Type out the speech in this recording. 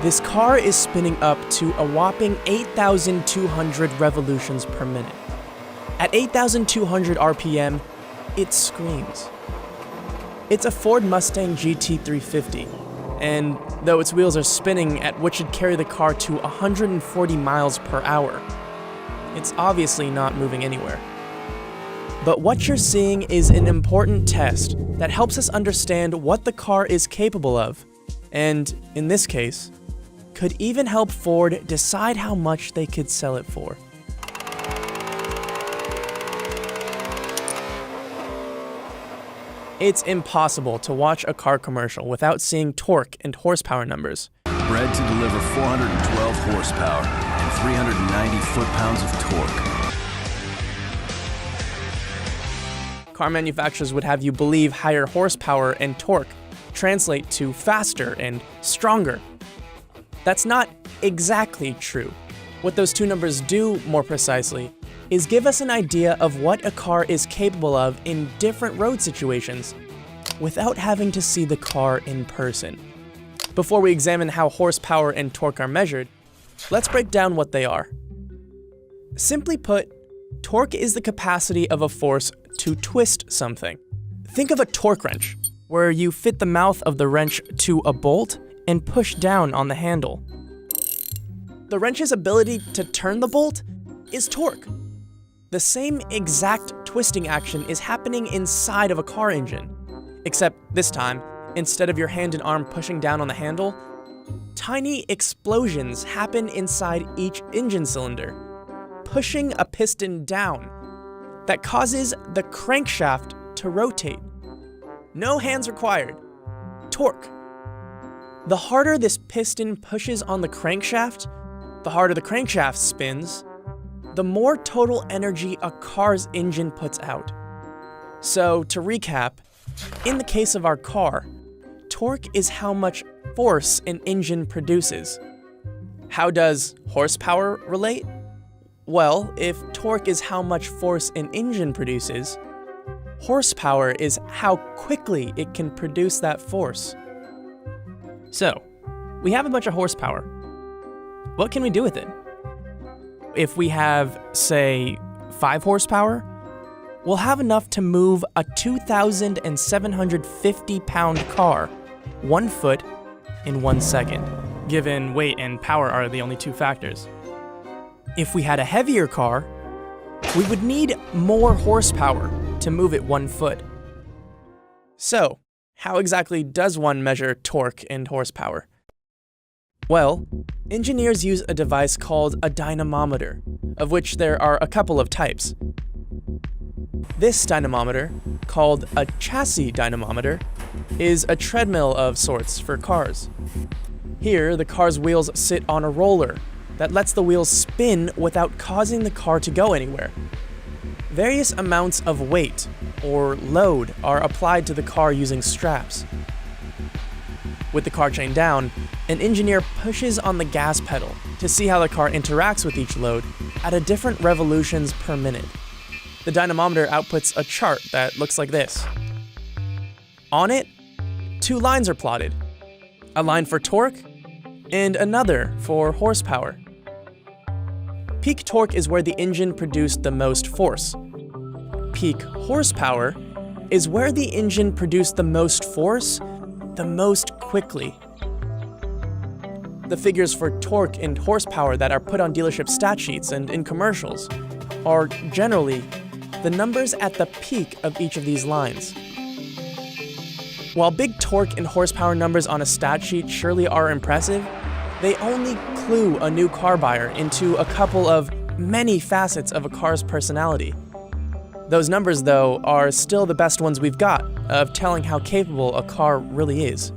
This car is spinning up to a whopping 8,200 revolutions per minute. At 8,200 RPM, it screams. It's a Ford Mustang GT350, and though its wheels are spinning at what should carry the car to 140 miles per hour, it's obviously not moving anywhere. But what you're seeing is an important test that helps us understand what the car is capable of, and, in this case, could even help Ford decide how much they could sell it for. It's impossible to watch a car commercial without seeing torque and horsepower numbers. Bred to deliver 412 horsepower and 390 foot-pounds of torque. Car manufacturers would have you believe higher horsepower and torque translate to faster and stronger. That's not exactly true. What those two numbers do, more precisely, is give us an idea of what a car is capable of in different road situations without having to see the car in person. Before we examine how horsepower and torque are measured, let's break down what they are. Simply put, torque is the capacity of a force to twist something. Think of a torque wrench, where you fit the mouth of the wrench to a bolt and push down on the handle. The wrench's ability to turn the bolt is torque. The same exact twisting action is happening inside of a car engine, except this time, instead of your hand and arm pushing down on the handle, tiny explosions happen inside each engine cylinder, pushing a piston down that causes the crankshaft to rotate. No hands required. Torque. The harder this piston pushes on the crankshaft, the harder the crankshaft spins, the more total energy a car's engine puts out. So, to recap, in the case of our car, torque is how much force an engine produces. How does horsepower relate? Well, if torque is how much force an engine produces, horsepower is how quickly it can produce that force. So, we have a bunch of horsepower. What can we do with it? If we have, say, 5 horsepower, we'll have enough to move a 2,750-pound car 1 foot in 1 second, given weight and power are the only two factors. If we had a heavier car, we would need more horsepower to move it 1 foot. So, how exactly does one measure torque and horsepower? Well, engineers use a device called a dynamometer, of which there are a couple of types. This dynamometer, called a chassis dynamometer, is a treadmill of sorts for cars. Here, the car's wheels sit on a roller that lets the wheels spin without causing the car to go anywhere. Various amounts of weight, or load, are applied to the car using straps. With the car chained down, an engineer pushes on the gas pedal to see how the car interacts with each load at a different revolutions per minute. The dynamometer outputs a chart that looks like this. On it, 2 lines are plotted. A line for torque, and another for horsepower. Peak torque is where the engine produced the most force. Peak horsepower is where the engine produced the most force the most quickly. The figures for torque and horsepower that are put on dealership stat sheets and in commercials are generally the numbers at the peak of each of these lines. While big torque and horsepower numbers on a stat sheet surely are impressive, they only clue a new car buyer into a couple of many facets of a car's personality. Those numbers, though, are still the best ones we've got of telling how capable a car really is.